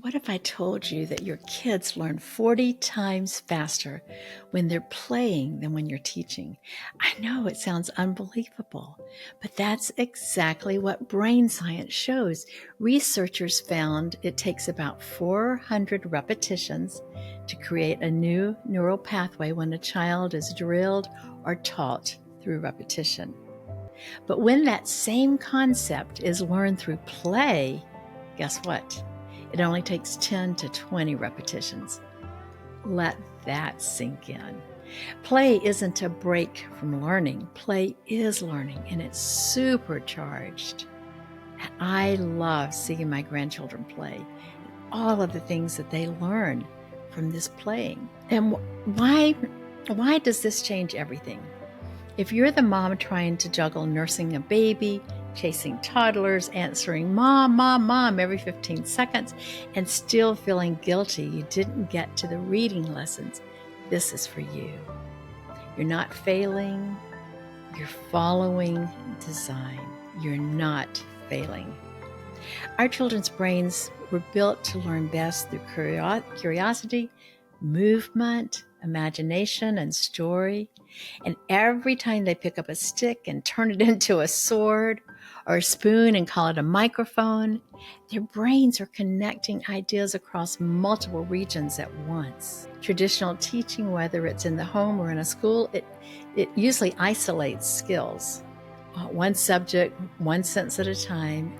What if I told you that your kids learn 40 times faster when they're playing than when you're teaching? I know it sounds unbelievable, but that's exactly what brain science shows. Researchers found it takes about 400 repetitions to create a new neural pathway when a child is drilled or taught through repetition. But when that same concept is learned through play, guess what? It only takes 10 to 20 repetitions. Let that sink in. Play isn't a break from learning. Play is learning, and it's supercharged. I love seeing my grandchildren play, all of the things that they learn from this playing. And why does this change everything? If you're the mom trying to juggle nursing a baby, chasing toddlers, answering mom, mom, mom every 15 seconds, and still feeling guilty you didn't get to the reading lessons, this is for you. You're not failing, you're following design. You're not failing. Our children's brains were built to learn best through curiosity, movement, imagination, and story. And every time they pick up a stick and turn it into a sword or a spoon and call it a microphone, their brains are connecting ideas across multiple regions at once. Traditional teaching, whether it's in the home or in a school, it usually isolates skills. One subject, one sense at a time.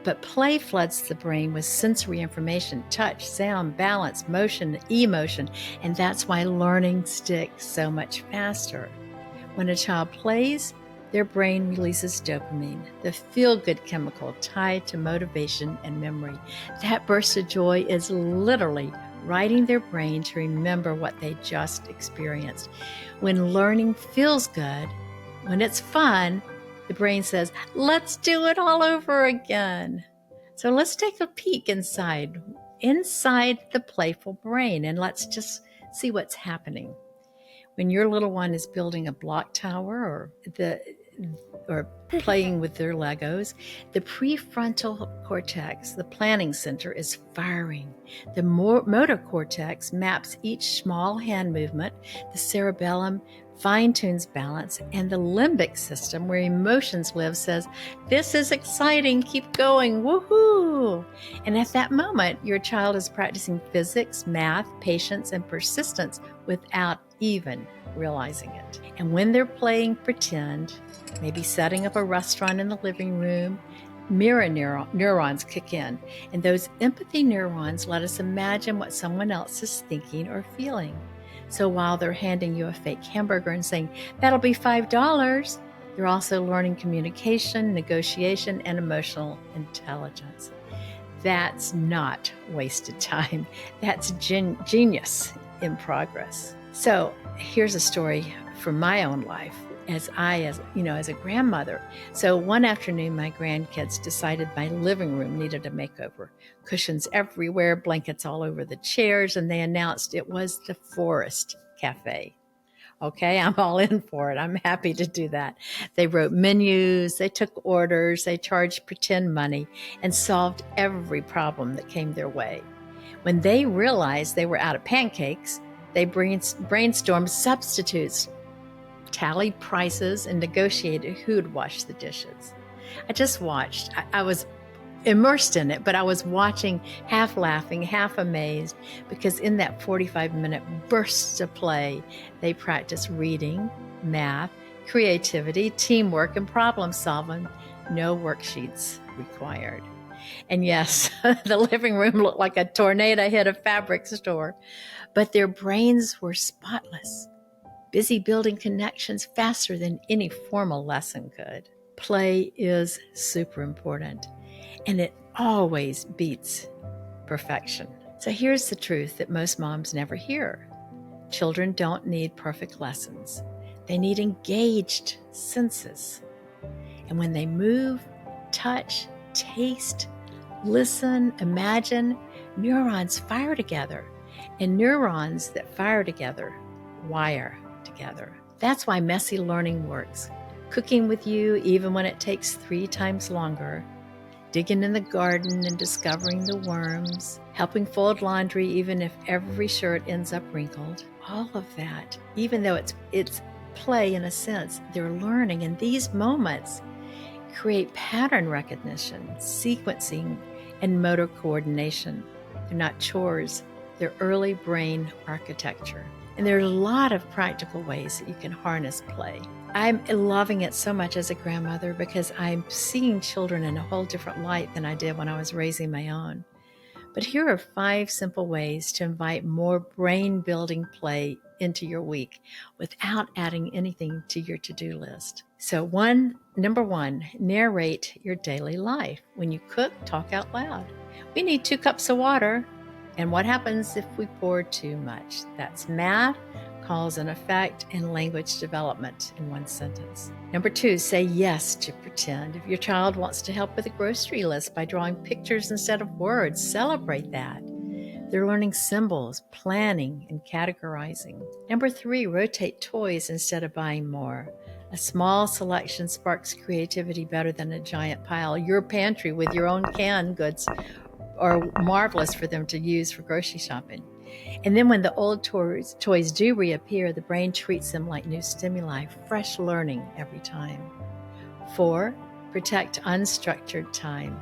But play floods the brain with sensory information, touch, sound, balance, motion, emotion, and that's why learning sticks so much faster. When a child plays, their brain releases dopamine, the feel-good chemical tied to motivation and memory. That burst of joy is literally writing their brain to remember what they just experienced. When learning feels good, when it's fun, the brain says, let's do it all over again. So let's take a peek inside the playful brain, and let's just see what's happening. When your little one is building a block tower or playing with their Legos, the prefrontal cortex, the planning center, is firing. The motor cortex maps each small hand movement. The cerebellum fine-tunes balance, and the limbic system, where emotions live, says, this is exciting, keep going, woohoo! And at that moment, your child is practicing physics, math, patience, and persistence without even realizing it. And when they're playing pretend, maybe setting up a restaurant in the living room, mirror neurons kick in, and those empathy neurons let us imagine what someone else is thinking or feeling. So while they're handing you a fake hamburger and saying, that'll be $5, they're also learning communication, negotiation, and emotional intelligence. That's not wasted time. That's genius in progress. So here's a story from my own life as a grandmother. So one afternoon, my grandkids decided my living room needed a makeover. Cushions everywhere, blankets all over the chairs, and they announced it was the Forest Cafe. Okay, I'm all in for it. I'm happy to do that. They wrote menus, they took orders, they charged pretend money, and solved every problem that came their way. When they realized they were out of pancakes, they brainstormed substitutes, tallied prices, and negotiated who'd wash the dishes. I just watched. I was immersed in it, but I was watching, half laughing, half amazed, because in that 45-minute burst of play, they practiced reading, math, creativity, teamwork, and problem solving. No worksheets required. And yes, the living room looked like a tornado hit a fabric store, but their brains were spotless, busy building connections faster than any formal lesson could. Play is super important, and it always beats perfection. So here's the truth that most moms never hear. Children don't need perfect lessons. They need engaged senses. And when they move, touch, taste, listen, imagine, neurons fire together. And neurons that fire together wire together. That's why messy learning works. Cooking with you, even when it takes 3 times longer. Digging in the garden and discovering the worms. helping fold laundry even if every shirt ends up wrinkled. All of that, even though it's play in a sense, they're learning, and these moments create pattern recognition, sequencing, and motor coordination. They're not chores, they're early brain architecture. And there are a lot of practical ways that you can harness play. I'm loving it so much as a grandmother because I'm seeing children in a whole different light than I did when I was raising my own. But here are 5 simple ways to invite more brain-building play into your week without adding anything to your to-do list. So number one, narrate your daily life. When you cook, talk out loud. We need 2 cups of water. And what happens if we pour too much? That's math, cause and effect, and language development in one sentence. Number 2, say yes to pretend. If your child wants to help with a grocery list by drawing pictures instead of words, celebrate that. They're learning symbols, planning, and categorizing. Number 3, rotate toys instead of buying more. A small selection sparks creativity better than a giant pile. Your pantry with your own canned goods are marvelous for them to use for grocery shopping. And then when the old toys do reappear, the brain treats them like new stimuli, fresh learning every time. 4, protect unstructured time.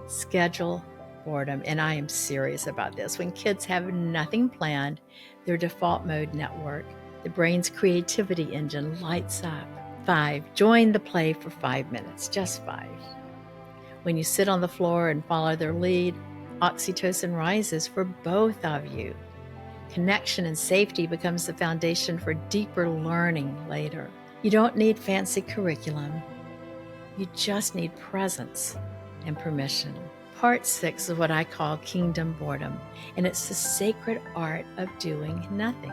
Schedule boredom. And I am serious about this. When kids have nothing planned, their default mode network, the brain's creativity engine lights up. 5, join the play for 5 minutes, just 5. When you sit on the floor and follow their lead, oxytocin rises for both of you. Connection and safety becomes the foundation for deeper learning later. You don't need fancy curriculum. You just need presence and permission. Part 6 is what I call kingdom boredom, and it's the sacred art of doing nothing.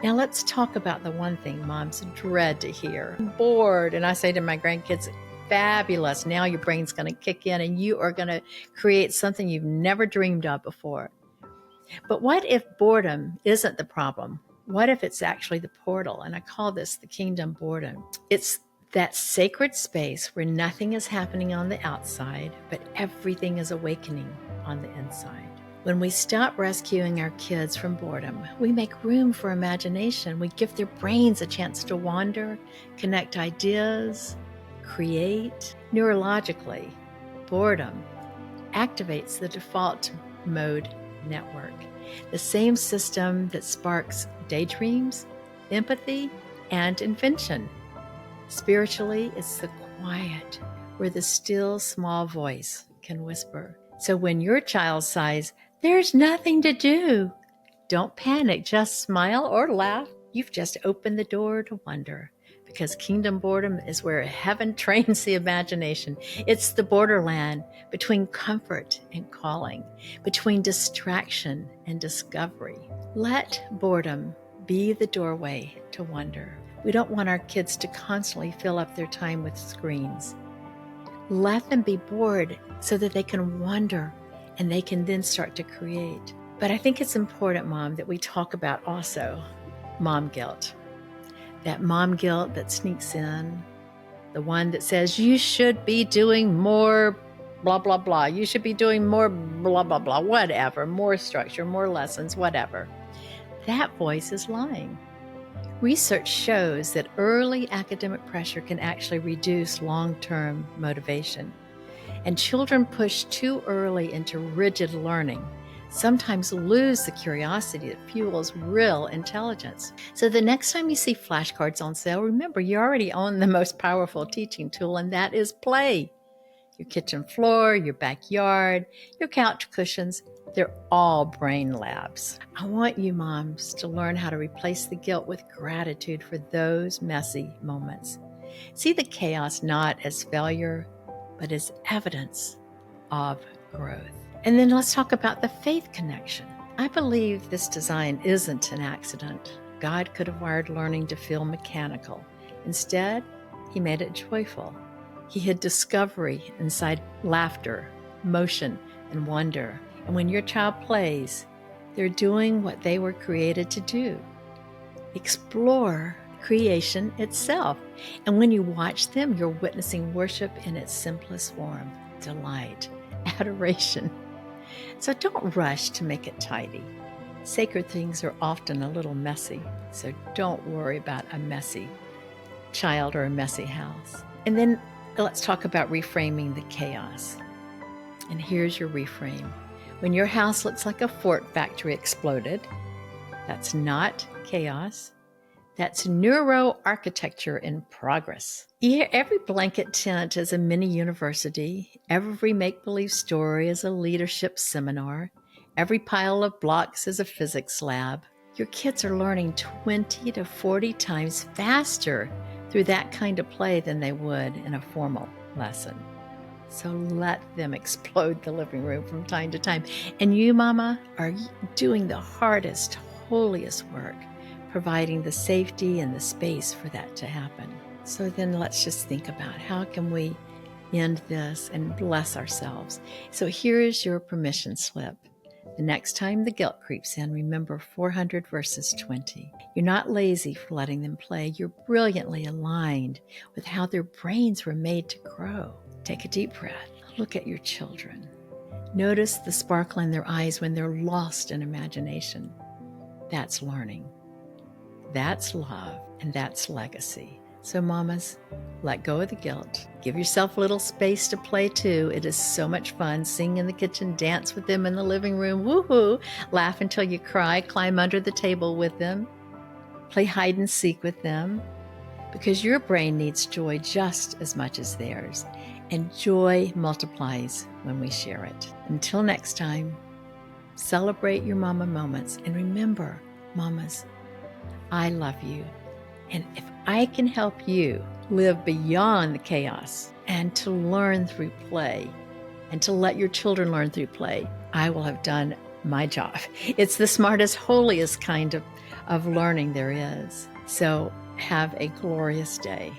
Now let's talk about the one thing moms dread to hear. I'm bored, and I say to my grandkids, fabulous. Now your brain's going to kick in and you are going to create something you've never dreamed of before. But what if boredom isn't the problem? What if it's actually the portal? And I call this the kingdom boredom. It's that sacred space where nothing is happening on the outside, but everything is awakening on the inside. When we stop rescuing our kids from boredom, we make room for imagination. We give their brains a chance to wander, connect ideas, create. Neurologically, boredom activates the default mode network, the same system that sparks daydreams, empathy, and invention. Spiritually, it's the quiet where the still small voice can whisper. So when your child sighs, "There's nothing to do," don't panic, just smile or laugh. You've just opened the door to wonder. Because kingdom boredom is where heaven trains the imagination. It's the borderland between comfort and calling, between distraction and discovery. Let boredom be the doorway to wonder. We don't want our kids to constantly fill up their time with screens. Let them be bored so that they can wonder and they can then start to create. But I think it's important, Mom, that we talk about also mom guilt. That mom guilt that sneaks in, the one that says, you should be doing more blah, blah, blah. You should be doing more blah, blah, blah, whatever, more structure, more lessons, whatever. That voice is lying. Research shows that early academic pressure can actually reduce long-term motivation. And children pushed too early into rigid learning sometimes lose the curiosity that fuels real intelligence. So the next time you see flashcards on sale, remember you already own the most powerful teaching tool, and that is play. Your kitchen floor, your backyard, your couch cushions, they're all brain labs. I want you moms to learn how to replace the guilt with gratitude for those messy moments. See the chaos not as failure, but as evidence of growth. And then let's talk about the faith connection. I believe this design isn't an accident. God could have wired learning to feel mechanical. Instead, He made it joyful. He hid discovery inside laughter, motion, and wonder. And when your child plays, they're doing what they were created to do. Explore creation itself. And when you watch them, you're witnessing worship in its simplest form: delight, adoration. So don't rush to make it tidy. Sacred things are often a little messy, so don't worry about a messy child or a messy house. And then let's talk about reframing the chaos. And here's your reframe. When your house looks like a fort factory exploded, that's not chaos. That's neuroarchitecture in progress. Every blanket tent is a mini university. Every make-believe story is a leadership seminar. Every pile of blocks is a physics lab. Your kids are learning 20 to 40 times faster through that kind of play than they would in a formal lesson. So let them explode the living room from time to time. And you, Mama, are doing the hardest, holiest work, providing the safety and the space for that to happen. So then let's just think about how can we end this and bless ourselves. So here is your permission slip. The next time the guilt creeps in, remember 400 verses 20. You're not lazy for letting them play. You're brilliantly aligned with how their brains were made to grow. Take a deep breath. Look at your children. Notice the sparkle in their eyes when they're lost in imagination. That's learning. That's love, and that's legacy. So mamas, let go of the guilt. Give yourself a little space to play too. It is so much fun. Sing in the kitchen, dance with them in the living room, woohoo! Laugh until you cry, climb under the table with them, play hide and seek with them, because your brain needs joy just as much as theirs, and joy multiplies when we share it. Until next time, celebrate your mama moments, and remember, mamas, I love you. And if I can help you live beyond the chaos and to learn through play and to let your children learn through play, I will have done my job. It's the smartest, holiest kind of learning there is. So have a glorious day.